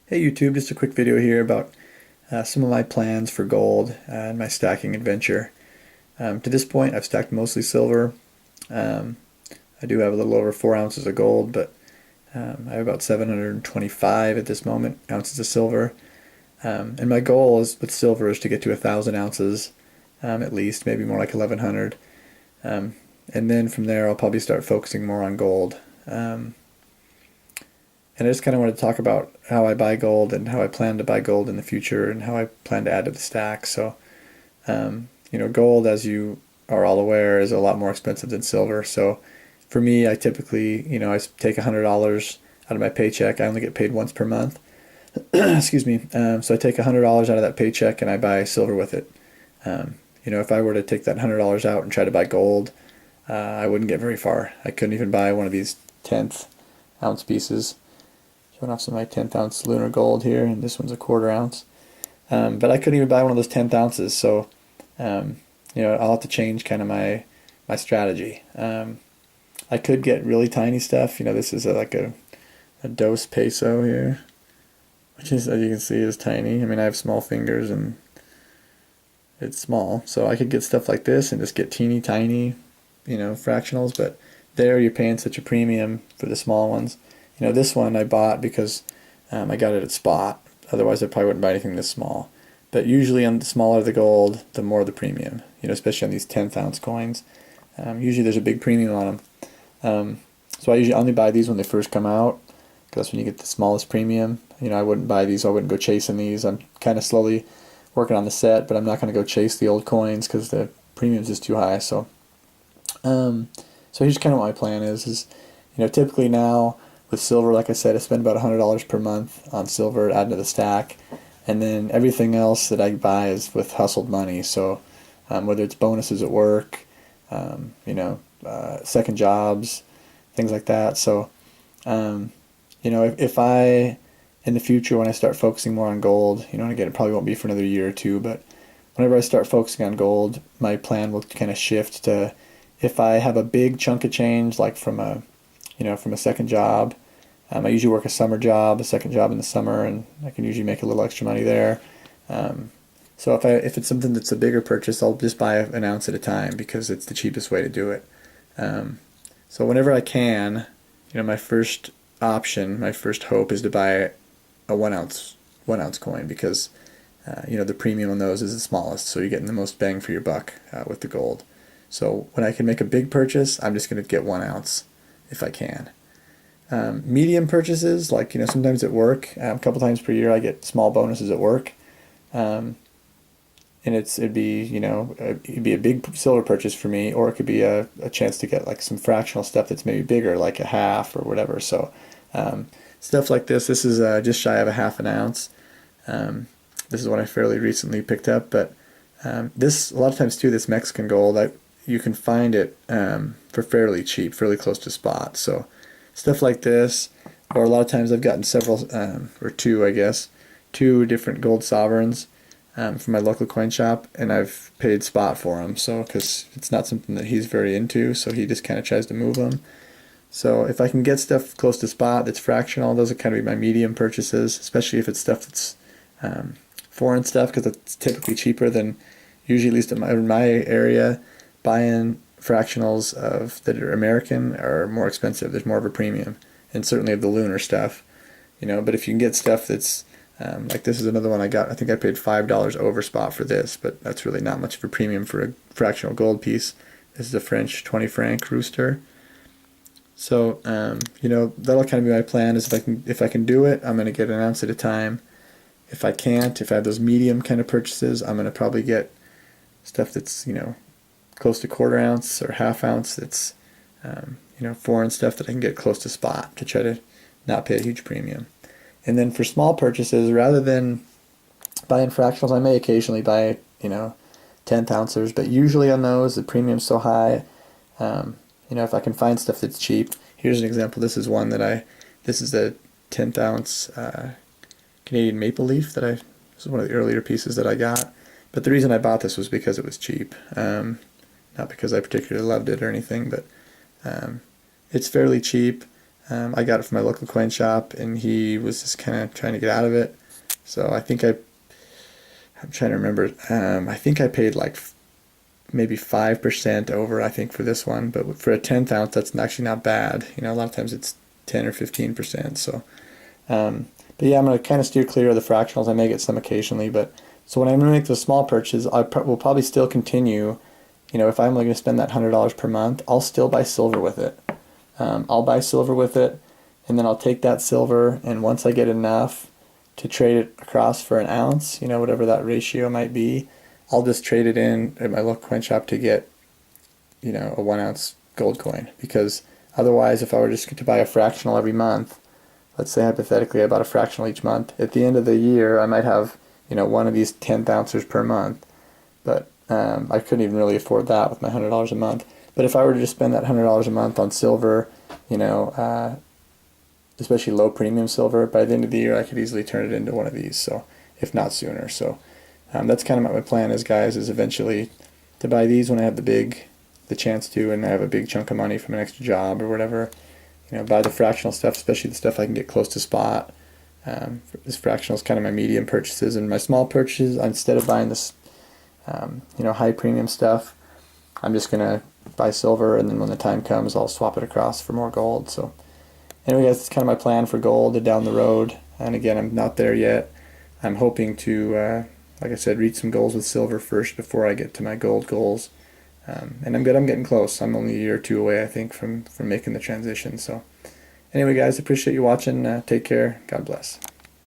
Hey YouTube, just a quick video here about some of my plans for gold and my stacking adventure. To this point, I've stacked mostly silver. Um, I do have a little over 4 ounces of gold, but I have about 725 at this moment ounces of silver. And my goal is with silver is to get to 1,000 ounces at least, maybe more like 1,100. Um, and then from there, I'll probably start focusing more on gold. And I just kind of wanted to talk about how I buy gold and how I plan to buy gold in the future and how I plan to add to the stack. So, gold, as you are all aware, is a lot more expensive than silver. So, for me, I typically, I take $100 out of my paycheck. I only get paid once per month. Excuse me. So I take $100 out of that paycheck and I buy silver with it. If I were to take that $100 out and try to buy gold, I wouldn't get very far. I couldn't even buy one of these 10th ounce pieces. Showing off some of my 10th ounce lunar gold here, and this one's a 1/4 ounce. But I couldn't even buy one of those 10th ounces, so I'll have to change kind of my strategy. I could get really tiny stuff. This is like a dos peso here, which is, as you can see, is tiny. I mean, I have small fingers and it's small, so I could get stuff like this and just get teeny tiny, fractionals. But there, you're paying such a premium for the small ones. This one I bought because I got it at spot. Otherwise, I probably wouldn't buy anything this small. But usually, on the smaller the gold, the more the premium. Especially on these 10th ounce coins. Usually, there's a big premium on them. So I usually only buy these when they first come out, because that's when you get the smallest premium. I wouldn't buy these. I wouldn't go chasing these. I'm kind of slowly working on the set, but I'm not going to go chase the old coins because the premium's just too high. So here's kind of what my plan is typically now, with silver, like I said, I spend about $100 per month on silver, adding to the stack, and then everything else that I buy is with hustled money. So whether it's bonuses at work, second jobs, things like that. So if I in the future, when I start focusing more on gold, and again, it probably won't be for another year or two, but whenever I start focusing on gold, my plan will kind of shift to, if I have a big chunk of change, like from a second job. I usually work a summer job, a second job in the summer, and I can usually make a little extra money there. So if it's something that's a bigger purchase, I'll just buy an ounce at a time because it's the cheapest way to do it. So whenever I can, my first option, my first hope is to buy a 1 ounce coin because the premium on those is the smallest, so you're getting the most bang for your buck with the gold. So when I can make a big purchase, I'm just going to get 1 ounce if I can. Medium purchases, like sometimes at work, a couple times per year, I get small bonuses at work, and it'd be a big silver purchase for me, or it could be a chance to get like some fractional stuff that's maybe bigger, like a half or whatever. So stuff like this. This is just shy of a half an ounce. This is what I fairly recently picked up, but this, a lot of times too, this Mexican gold, you can find it for fairly cheap, fairly close to spot. So stuff like this, or a lot of times I've gotten several, or two, I guess, two different gold sovereigns from my local coin shop, and I've paid spot for them. So because it's not something that he's very into, so he just kind of tries to move them. So if I can get stuff close to spot that's fractional, those are kind of be my medium purchases, especially if it's stuff that's foreign stuff, because it's typically cheaper than, usually at least in my area, buying fractionals that are American are more expensive. There's more of a premium, and certainly of the lunar stuff, But if you can get stuff that's like this is another one I got. I think I paid $5 over spot for this, but that's really not much of a premium for a fractional gold piece. This is a French 20 franc rooster. So that'll kind of be my plan. Is if I can do it, I'm going to get an ounce at a time. If I can't, if I have those medium kind of purchases, I'm going to probably get stuff that's close to 1/4 ounce or half ounce. That's foreign stuff that I can get close to spot to try to not pay a huge premium. And then for small purchases, rather than buying fractionals, I may occasionally buy 10th ounces, but usually on those the premium's so high. If I can find stuff that's cheap. Here's an example. This is one that this is a 10th ounce Canadian maple leaf this is one of the earlier pieces that I got. But the reason I bought this was because it was cheap. Not because I particularly loved it or anything, but it's fairly cheap. I got it from my local coin shop, and he was just kind of trying to get out of it. So I'm trying to remember. I think I paid like maybe 5% over, I think, for this one. But for a 10th ounce, that's actually not bad. You know, a lot of times it's 10 or 15%. So, but yeah, I'm going to kind of steer clear of the fractionals. I may get some occasionally, but so when I'm going to make the small purchases, will probably still continue. You know, if I'm only going to spend that $100 per month, I'll still buy silver with it. I'll buy silver with it, and then I'll take that silver, and once I get enough to trade it across for an ounce, you know, whatever that ratio might be, I'll just trade it in at my local coin shop to get, you know, a 1 ounce gold coin. Because otherwise, if I were just to buy a fractional every month, let's say hypothetically I bought a fractional each month, at the end of the year I might have, you know, one of these 10th ounces per month, but I couldn't even really afford that with my $100 a month. But if I were to just spend that $100 a month on silver, you know, especially low premium silver, by the end of the year I could easily turn it into one of these. So, if not sooner. So, that's kind of what my plan is, guys. Is eventually to buy these when I have the chance to, and I have a big chunk of money from an extra job or whatever. You know, buy the fractional stuff, especially the stuff I can get close to spot. This fractional is kind of my medium purchases, and my small purchases, instead of buying this, you know, high premium stuff, I'm just gonna buy silver, and then when the time comes, I'll swap it across for more gold. So anyway, guys, that's kind of my plan for gold down the road. And again, I'm not there yet. I'm hoping to, like I said, reach some goals with silver first before I get to my gold goals. And I'm good. I'm getting close. I'm only a year or two away, I think, from making the transition. So anyway, guys, appreciate you watching. Take care. God bless.